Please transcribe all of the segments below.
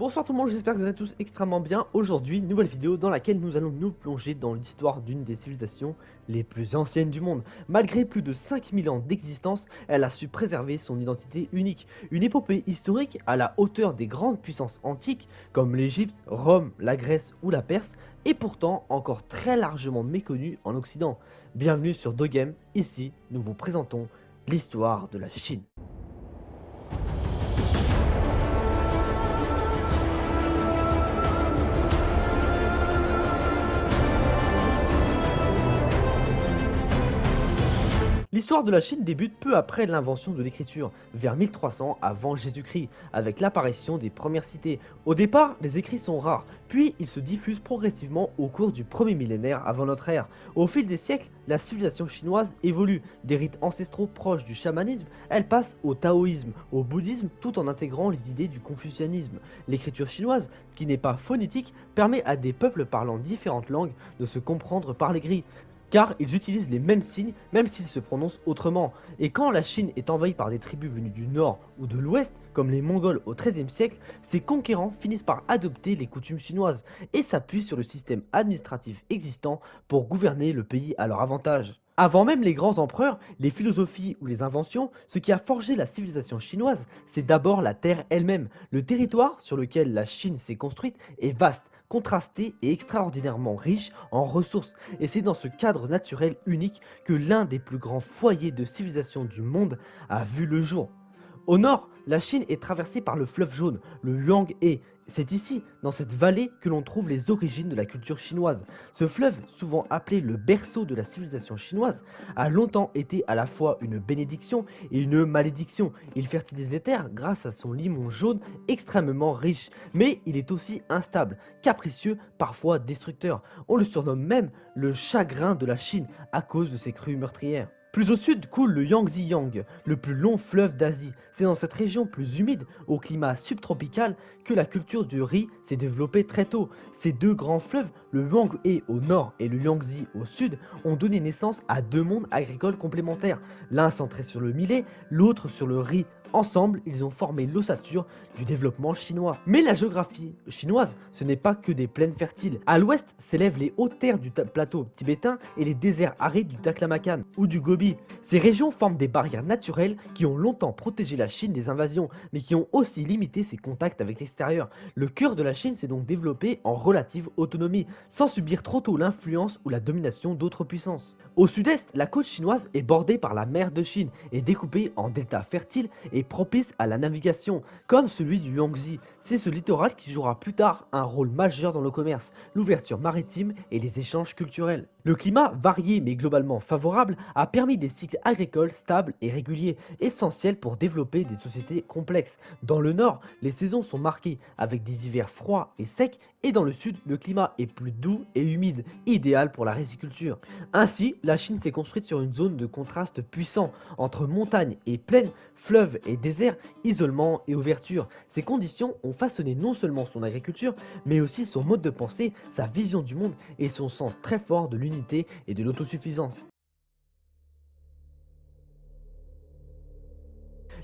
Bonsoir tout le monde, j'espère que vous allez tous extrêmement bien. Aujourd'hui, nouvelle vidéo dans laquelle nous allons nous plonger dans l'histoire d'une des civilisations les plus anciennes du monde. Malgré plus de 5000 ans d'existence, elle a su préserver son identité unique. Une épopée historique à la hauteur des grandes puissances antiques comme l'Égypte, Rome, la Grèce ou la Perse, et pourtant encore très largement méconnue en Occident. Bienvenue sur DoGame, ici nous vous présentons l'histoire de la Chine. L'histoire de la Chine débute peu après l'invention de l'écriture, vers 1300 avant Jésus-Christ, avec l'apparition des premières cités. Au départ, les écrits sont rares, puis ils se diffusent progressivement au cours du premier millénaire avant notre ère. Au fil des siècles, la civilisation chinoise évolue. Des rites ancestraux proches du chamanisme, elle passe au taoïsme, au bouddhisme, tout en intégrant les idées du confucianisme. L'écriture chinoise, qui n'est pas phonétique, permet à des peuples parlant différentes langues de se comprendre par les grilles, car ils utilisent les mêmes signes même s'ils se prononcent autrement. Et quand la Chine est envahie par des tribus venues du nord ou de l'ouest, comme les Mongols au XIIIe siècle, ces conquérants finissent par adopter les coutumes chinoises et s'appuient sur le système administratif existant pour gouverner le pays à leur avantage. Avant même les grands empereurs, les philosophies ou les inventions, ce qui a forgé la civilisation chinoise, c'est d'abord la terre elle-même. Le territoire sur lequel la Chine s'est construite est vaste, contrasté et extraordinairement riche en ressources, et c'est dans ce cadre naturel unique que l'un des plus grands foyers de civilisation du monde a vu le jour. Au nord, la Chine est traversée par le fleuve jaune, le Yangtze. C'est ici, dans cette vallée, que l'on trouve les origines de la culture chinoise. Ce fleuve, souvent appelé le berceau de la civilisation chinoise, a longtemps été à la fois une bénédiction et une malédiction. Il fertilise les terres grâce à son limon jaune extrêmement riche, mais il est aussi instable, capricieux, parfois destructeur. On le surnomme même le chagrin de la Chine à cause de ses crues meurtrières. Plus au sud coule le Yangtze-Yang, le plus long fleuve d'Asie. C'est dans cette région plus humide, au climat subtropical, que la culture du riz s'est développée très tôt. Ces deux grands fleuves, le Yangtze au nord et le Yangtze au sud, ont donné naissance à deux mondes agricoles complémentaires, l'un centré sur le millet, l'autre sur le riz. Ensemble, ils ont formé l'ossature du développement chinois. Mais la géographie chinoise, ce n'est pas que des plaines fertiles. À l'ouest s'élèvent les hautes terres du plateau tibétain et les déserts arides du Taklamakan ou du Gobi. Ces régions forment des barrières naturelles qui ont longtemps protégé la Chine des invasions, mais qui ont aussi limité ses contacts avec l'extérieur. Le cœur de la Chine s'est donc développé en relative autonomie, sans subir trop tôt l'influence ou la domination d'autres puissances. Au sud-est, la côte chinoise est bordée par la mer de Chine et découpée en deltas fertiles et propices à la navigation, comme celui du Yangtze. C'est ce littoral qui jouera plus tard un rôle majeur dans le commerce, l'ouverture maritime et les échanges culturels. Le climat, varié mais globalement favorable, a permis des cycles agricoles stables et réguliers, essentiels pour développer des sociétés complexes. Dans le nord, les saisons sont marquées, avec des hivers froids et secs, et dans le sud, le climat est plus doux et humide, idéal pour la riziculture. Ainsi, la Chine s'est construite sur une zone de contraste puissant, entre montagnes et plaines, fleuves et déserts, isolement et ouverture. Ces conditions ont façonné non seulement son agriculture, mais aussi son mode de pensée, sa vision du monde et son sens très fort de l'unité et de l'autosuffisance.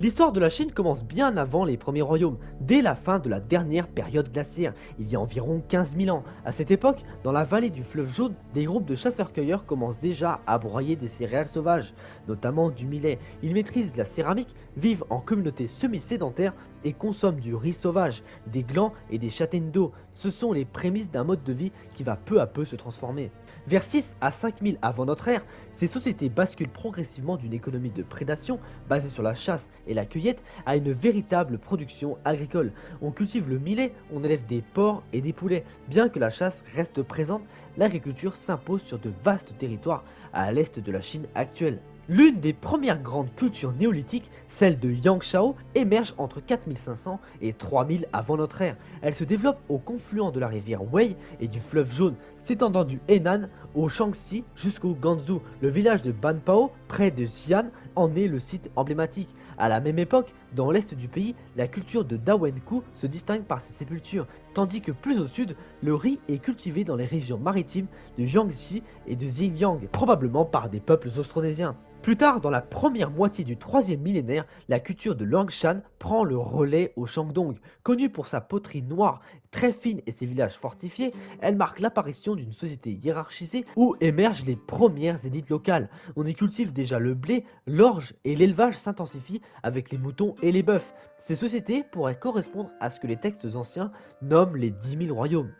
L'histoire de la Chine commence bien avant les premiers royaumes, dès la fin de la dernière période glaciaire, il y a environ 15 000 ans. À cette époque, dans la vallée du fleuve jaune, des groupes de chasseurs-cueilleurs commencent déjà à broyer des céréales sauvages, notamment du millet. Ils maîtrisent la céramique, vivent en communauté semi-sédentaire et consomment du riz sauvage, des glands et des châtaignes d'eau. Ce sont les prémices d'un mode de vie qui va peu à peu se transformer. Vers 6 à 5 000 avant notre ère, ces sociétés basculent progressivement d'une économie de prédation basée sur la chasse et la cueillette à une véritable production agricole. On cultive le millet, on élève des porcs et des poulets. Bien que la chasse reste présente, l'agriculture s'impose sur de vastes territoires à l'est de la Chine actuelle. L'une des premières grandes cultures néolithiques, celle de Yangshao, émerge entre 4500 et 3000 avant notre ère. Elle se développe au confluent de la rivière Wei et du fleuve Jaune, s'étendant du Henan au Shaanxi jusqu'au Ganzhou. Le village de Banpao, près de Xi'an, en est le site emblématique. À la même époque, dans l'est du pays, la culture de Dawenkou se distingue par ses sépultures, tandis que plus au sud, le riz est cultivé dans les régions maritimes de Jiangxi et de Xinjiang, probablement par des peuples austronésiens. Plus tard, dans la première moitié du troisième millénaire, la culture de Liangshan prend le relais au Shandong. Connue pour sa poterie noire très fine et ses villages fortifiés, elle marque l'apparition d'une société hiérarchisée où émergent les premières élites locales. On y cultive déjà le blé, l'orge et l'élevage s'intensifie avec les moutons et les bœufs. Ces sociétés pourraient correspondre à ce que les textes anciens nomment les 10 000 royaumes.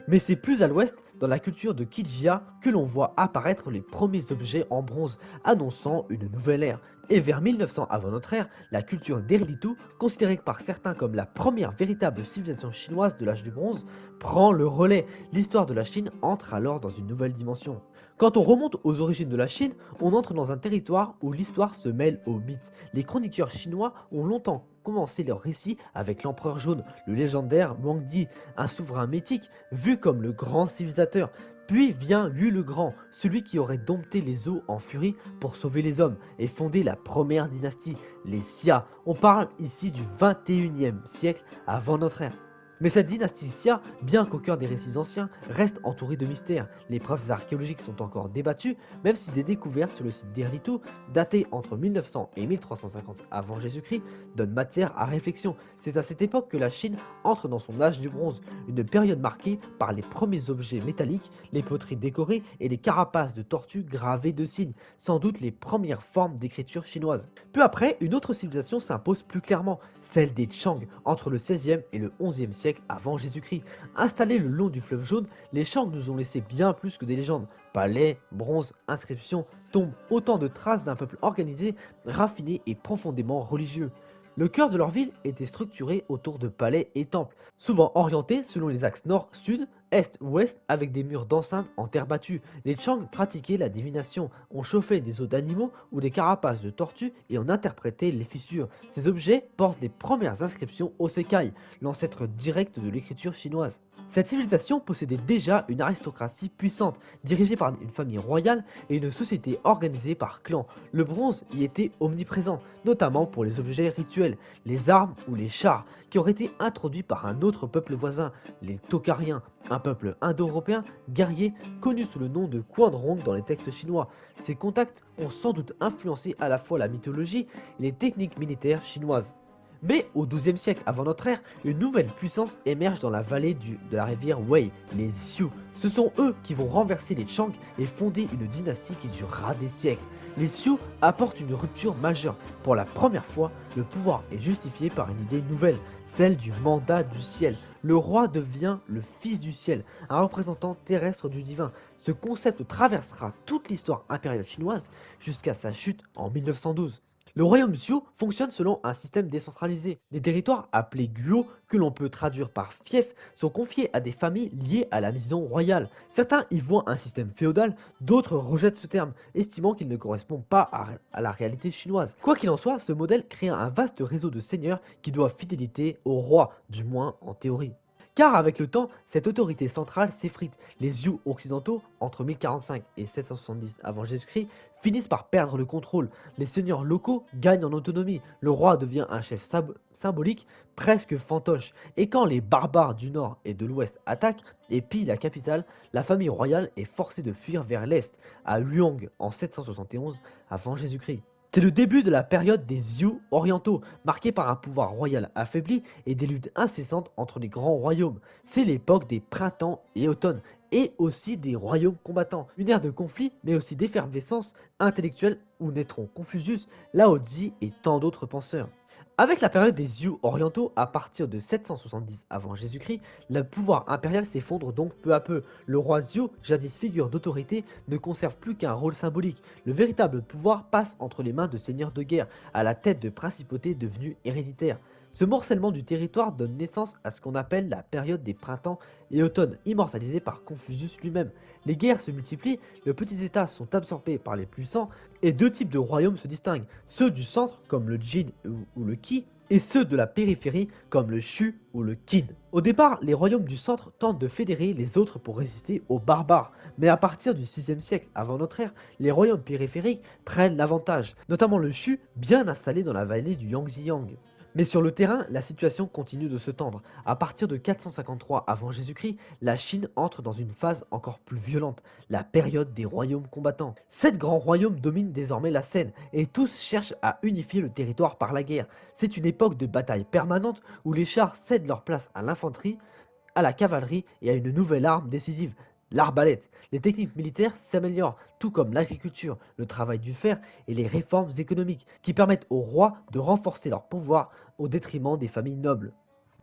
Mais c'est plus à l'ouest, dans la culture de Kijia, que l'on voit apparaître les premiers objets en bronze, annonçant une nouvelle ère. Et vers 1900 avant notre ère, la culture d'Erlitou, considérée par certains comme la première véritable civilisation chinoise de l'âge du bronze, prend le relais. L'histoire de la Chine entre alors dans une nouvelle dimension. Quand on remonte aux origines de la Chine, on entre dans un territoire où l'histoire se mêle aux mythes. Les chroniqueurs chinois ont longtemps commencé leur récit avec l'empereur jaune, le légendaire Huangdi, un souverain mythique vu comme le grand civilisateur. Puis vient Yu le Grand, celui qui aurait dompté les eaux en furie pour sauver les hommes et fonder la première dynastie, les Xia. On parle ici du 21e siècle avant notre ère. Mais cette dynastie Xia, bien qu'au cœur des récits anciens, reste entourée de mystères. Les preuves archéologiques sont encore débattues, même si des découvertes sur le site d'Erlitou, datées entre 1900 et 1350 avant Jésus-Christ, donnent matière à réflexion. C'est à cette époque que la Chine entre dans son âge du bronze, une période marquée par les premiers objets métalliques, les poteries décorées et les carapaces de tortues gravées de signes, sans doute les premières formes d'écriture chinoise. Peu après, une autre civilisation s'impose plus clairement, celle des Chang, entre le 16e et le 11e siècle avant Jésus-Christ. Installés le long du fleuve jaune, les Chang nous ont laissé bien plus que des légendes. Palais, bronze, inscriptions, tombes, autant de traces d'un peuple organisé, raffiné et profondément religieux. Le cœur de leur ville était structuré autour de palais et temples, souvent orientés selon les axes nord-sud, est-ouest avec des murs d'enceinte en terre battue. Les Chang pratiquaient la divination, on chauffait des os d'animaux ou des carapaces de tortues et on interprétait les fissures. Ces objets portent les premières inscriptions au Sekai, l'ancêtre direct de l'écriture chinoise. Cette civilisation possédait déjà une aristocratie puissante, dirigée par une famille royale et une société organisée par clans. Le bronze y était omniprésent, notamment pour les objets rituels, les armes ou les chars, qui auraient été introduits par un autre peuple voisin, les Tokariens, un peuple indo-européen guerrier connu sous le nom de Quanrong dans les textes chinois. Ces contacts ont sans doute influencé à la fois la mythologie et les techniques militaires chinoises. Mais au XIIe siècle avant notre ère, une nouvelle puissance émerge dans la vallée de la rivière Wei, les Xiu. Ce sont eux qui vont renverser les Chang et fonder une dynastie qui durera des siècles. Les Xiu apportent une rupture majeure. Pour la première fois, le pouvoir est justifié par une idée nouvelle, celle du mandat du ciel. Le roi devient le fils du ciel, un représentant terrestre du divin. Ce concept traversera toute l'histoire impériale chinoise jusqu'à sa chute en 1912. Le royaume Xiu fonctionne selon un système décentralisé. Les territoires appelés Guo, que l'on peut traduire par fief, sont confiés à des familles liées à la maison royale. Certains y voient un système féodal, d'autres rejettent ce terme, estimant qu'il ne correspond pas à la réalité chinoise. Quoi qu'il en soit, ce modèle crée un vaste réseau de seigneurs qui doivent fidélité au roi, du moins en théorie. Car avec le temps, cette autorité centrale s'effrite. Les Zhou occidentaux, entre 1045 et 770 avant Jésus-Christ, finissent par perdre le contrôle. Les seigneurs locaux gagnent en autonomie. Le roi devient un chef symbolique, presque fantoche. Et quand les barbares du nord et de l'ouest attaquent et pillent la capitale, la famille royale est forcée de fuir vers l'est, à Luang en 771 avant Jésus-Christ. C'est le début de la période des Zhou orientaux, marquée par un pouvoir royal affaibli et des luttes incessantes entre les grands royaumes. C'est l'époque des printemps et automnes, et aussi des royaumes combattants. Une ère de conflit, mais aussi d'effervescence intellectuelle où naîtront Confucius, Lao Tzu et tant d'autres penseurs. Avec la période des Zhou orientaux, à partir de 770 avant Jésus-Christ, le pouvoir impérial s'effondre donc peu à peu. Le roi Zhou, jadis figure d'autorité, ne conserve plus qu'un rôle symbolique. Le véritable pouvoir passe entre les mains de seigneurs de guerre, à la tête de principautés devenues héréditaires. Ce morcellement du territoire donne naissance à ce qu'on appelle la période des printemps et automnes, immortalisée par Confucius lui-même. Les guerres se multiplient, les petits états sont absorbés par les puissants, et deux types de royaumes se distinguent, ceux du centre comme le Jin ou le Qi, et ceux de la périphérie comme le Shu ou le Qin. Au départ, les royaumes du centre tentent de fédérer les autres pour résister aux barbares, mais à partir du 6e siècle avant notre ère, les royaumes périphériques prennent l'avantage, notamment le Shu bien installé dans la vallée du Yangtze. Mais sur le terrain, la situation continue de se tendre. À partir de 453 avant Jésus-Christ, la Chine entre dans une phase encore plus violente, la période des royaumes combattants. 7 grands royaumes dominent désormais la scène et tous cherchent à unifier le territoire par la guerre. C'est une époque de bataille permanente où les chars cèdent leur place à l'infanterie, à la cavalerie et à une nouvelle arme décisive, l'arbalète. Les techniques militaires s'améliorent, tout comme l'agriculture, le travail du fer et les réformes économiques, qui permettent aux rois de renforcer leur pouvoir au détriment des familles nobles.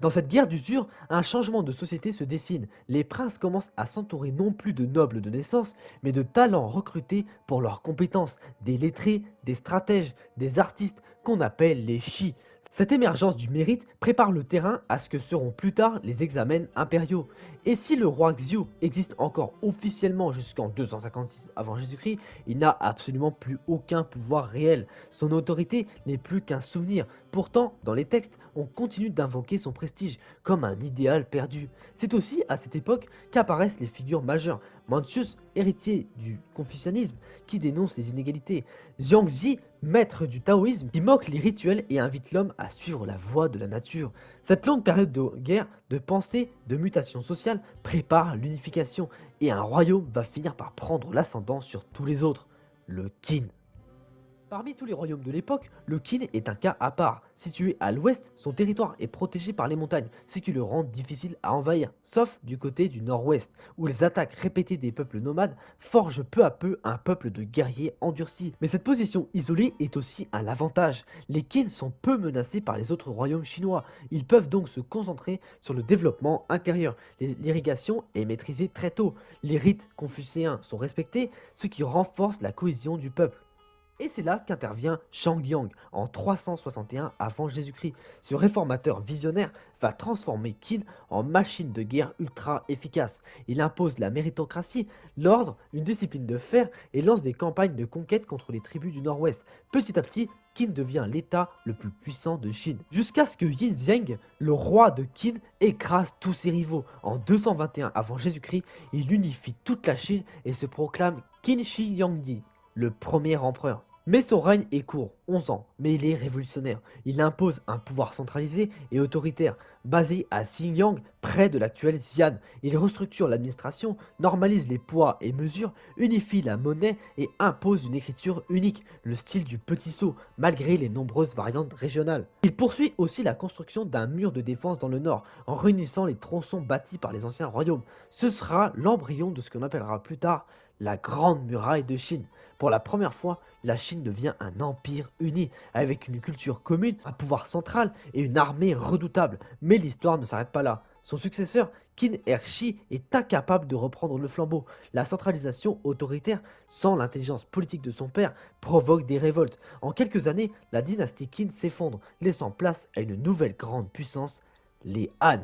Dans cette guerre d'usure, un changement de société se dessine. Les princes commencent à s'entourer non plus de nobles de naissance, mais de talents recrutés pour leurs compétences, des lettrés, des stratèges, des artistes qu'on appelle les Shi. Cette émergence du mérite prépare le terrain à ce que seront plus tard les examens impériaux. Et si le roi Xiu existe encore officiellement jusqu'en 256 avant Jésus-Christ, il n'a absolument plus aucun pouvoir réel. Son autorité n'est plus qu'un souvenir. Pourtant, dans les textes, on continue d'invoquer son prestige comme un idéal perdu. C'est aussi à cette époque qu'apparaissent les figures majeures. Mencius, héritier du confucianisme, qui dénonce les inégalités. Zhuangzi, maître du taoïsme, qui moque les rituels et invite l'homme à suivre la voie de la nature. Cette longue période de guerre, de pensée, de mutation sociale prépare l'unification et un royaume va finir par prendre l'ascendant sur tous les autres, le Qin. Parmi tous les royaumes de l'époque, le Qin est un cas à part. Situé à l'ouest, son territoire est protégé par les montagnes, ce qui le rend difficile à envahir, sauf du côté du nord-ouest, où les attaques répétées des peuples nomades forgent peu à peu un peuple de guerriers endurcis. Mais cette position isolée est aussi un avantage. Les Qin sont peu menacés par les autres royaumes chinois. Ils peuvent donc se concentrer sur le développement intérieur. L'irrigation est maîtrisée très tôt. Les rites confucéens sont respectés, ce qui renforce la cohésion du peuple. Et c'est là qu'intervient Shang Yang en 361 avant Jésus-Christ. Ce réformateur visionnaire va transformer Qin en machine de guerre ultra efficace. Il impose la méritocratie, l'ordre, une discipline de fer et lance des campagnes de conquête contre les tribus du nord-ouest. Petit à petit, Qin devient l'état le plus puissant de Chine. Jusqu'à ce que Yin Zheng, le roi de Qin, écrase tous ses rivaux. En 221 avant Jésus-Christ, il unifie toute la Chine et se proclame Qin Shi Huangdi, le premier empereur. Mais son règne est court, 11 ans, mais il est révolutionnaire. Il impose un pouvoir centralisé et autoritaire, basé à Xinjiang, près de l'actuel Xi'an. Il restructure l'administration, normalise les poids et mesures, unifie la monnaie et impose une écriture unique, le style du petit sceau, malgré les nombreuses variantes régionales. Il poursuit aussi la construction d'un mur de défense dans le nord, en réunissant les tronçons bâtis par les anciens royaumes. Ce sera l'embryon de ce qu'on appellera plus tard la Grande Muraille de Chine. Pour la première fois, la Chine devient un empire uni, avec une culture commune, un pouvoir central et une armée redoutable. Mais l'histoire ne s'arrête pas là. Son successeur, Qin Ershi, est incapable de reprendre le flambeau. La centralisation autoritaire, sans l'intelligence politique de son père, provoque des révoltes. En quelques années, la dynastie Qin s'effondre, laissant place à une nouvelle grande puissance, les Han.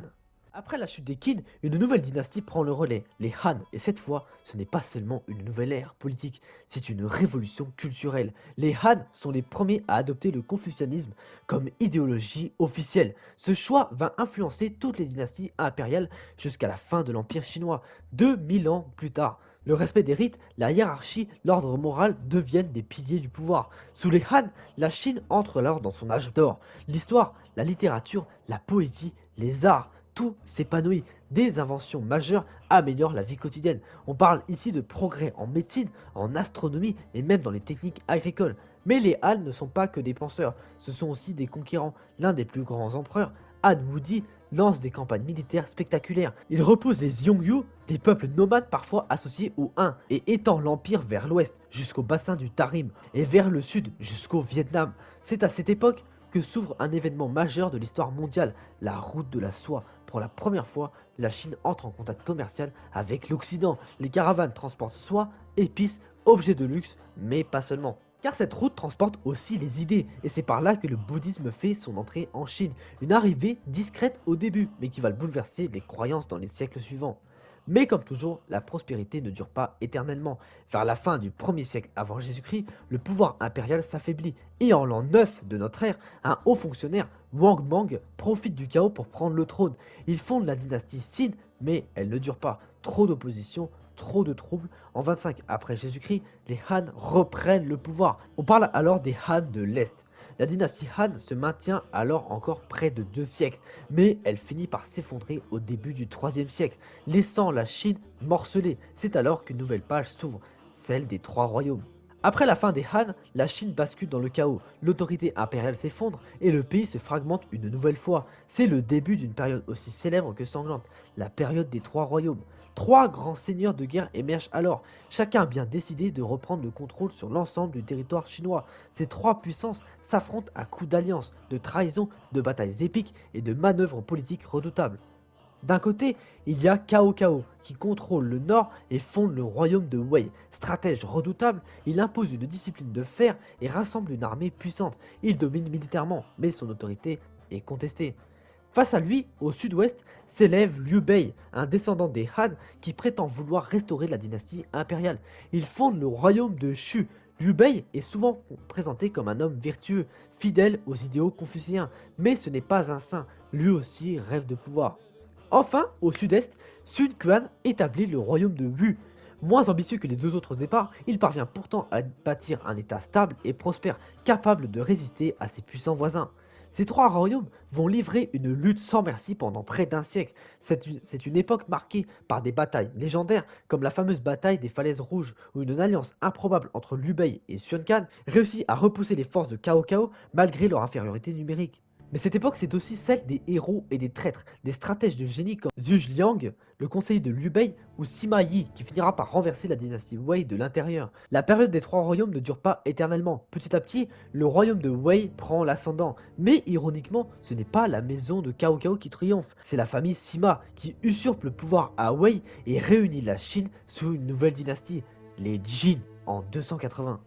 Après la chute des Qin, une nouvelle dynastie prend le relais, les Han, et cette fois, ce n'est pas seulement une nouvelle ère politique, c'est une révolution culturelle. Les Han sont les premiers à adopter le confucianisme comme idéologie officielle. Ce choix va influencer toutes les dynasties impériales jusqu'à la fin de l'Empire chinois, 2000 ans plus tard. Le respect des rites, la hiérarchie, l'ordre moral deviennent des piliers du pouvoir. Sous les Han, la Chine entre alors dans son âge d'or. L'histoire, la littérature, la poésie, les arts, tout s'épanouit. Des inventions majeures améliorent la vie quotidienne. On parle ici de progrès en médecine, en astronomie et même dans les techniques agricoles. Mais les Han ne sont pas que des penseurs, ce sont aussi des conquérants. L'un des plus grands empereurs, Han Wudi, lance des campagnes militaires spectaculaires. Il repousse les Yongyu, des peuples nomades parfois associés aux Han, et étend l'empire vers l'ouest, jusqu'au bassin du Tarim, et vers le sud, jusqu'au Vietnam. C'est à cette époque que s'ouvre un événement majeur de l'histoire mondiale, la route de la soie. Pour la première fois, la Chine entre en contact commercial avec l'Occident. Les caravanes transportent soie, épices, objets de luxe, mais pas seulement. Car cette route transporte aussi les idées, et c'est par là que le bouddhisme fait son entrée en Chine. Une arrivée discrète au début, mais qui va bouleverser les croyances dans les siècles suivants. Mais comme toujours, la prospérité ne dure pas éternellement. Vers la fin du 1er siècle avant Jésus-Christ, le pouvoir impérial s'affaiblit, et en l'an 9 de notre ère, un haut fonctionnaire, Wang Mang, profite du chaos pour prendre le trône. Il fonde la dynastie Qin, mais elle ne dure pas. Trop d'opposition, trop de troubles. En 25 après Jésus-Christ, les Han reprennent le pouvoir. On parle alors des Han de l'Est. La dynastie Han se maintient alors encore près de 2 siècles, mais elle finit par s'effondrer au début du 3e siècle, laissant la Chine morcelée. C'est alors qu'une nouvelle page s'ouvre, celle des trois royaumes. Après la fin des Han, la Chine bascule dans le chaos, l'autorité impériale s'effondre et le pays se fragmente une nouvelle fois. C'est le début d'une période aussi célèbre que sanglante, la période des trois royaumes. Trois grands seigneurs de guerre émergent alors, chacun bien décidé de reprendre le contrôle sur l'ensemble du territoire chinois. Ces trois puissances s'affrontent à coups d'alliances, de trahisons, de batailles épiques et de manœuvres politiques redoutables. D'un côté, il y a Cao Cao, qui contrôle le nord et fonde le royaume de Wei. Stratège redoutable, il impose une discipline de fer et rassemble une armée puissante. Il domine militairement, mais son autorité est contestée. Face à lui, au sud-ouest, s'élève Liu Bei, un descendant des Han qui prétend vouloir restaurer la dynastie impériale. Il fonde le royaume de Shu. Liu Bei est souvent présenté comme un homme vertueux, fidèle aux idéaux confucéens, mais ce n'est pas un saint, lui aussi rêve de pouvoir. Enfin, au sud-est, Sun Quan établit le royaume de Wu. Moins ambitieux que les deux autres départs, il parvient pourtant à bâtir un état stable et prospère, capable de résister à ses puissants voisins. Ces trois royaumes vont livrer une lutte sans merci pendant près d'un siècle. C'est une époque marquée par des batailles légendaires, comme la fameuse bataille des Falaises Rouges, où une alliance improbable entre Liu Bei et Sun Quan réussit à repousser les forces de Cao Cao malgré leur infériorité numérique. Mais cette époque, c'est aussi celle des héros et des traîtres, des stratèges de génie comme Zhuge Liang, le conseiller de Liu Bei, ou Sima Yi, qui finira par renverser la dynastie Wei de l'intérieur. La période des trois royaumes ne dure pas éternellement. Petit à petit, le royaume de Wei prend l'ascendant. Mais ironiquement, ce n'est pas la maison de Cao Cao qui triomphe, c'est la famille Sima qui usurpe le pouvoir à Wei et réunit la Chine sous une nouvelle dynastie, les Jin, en 280.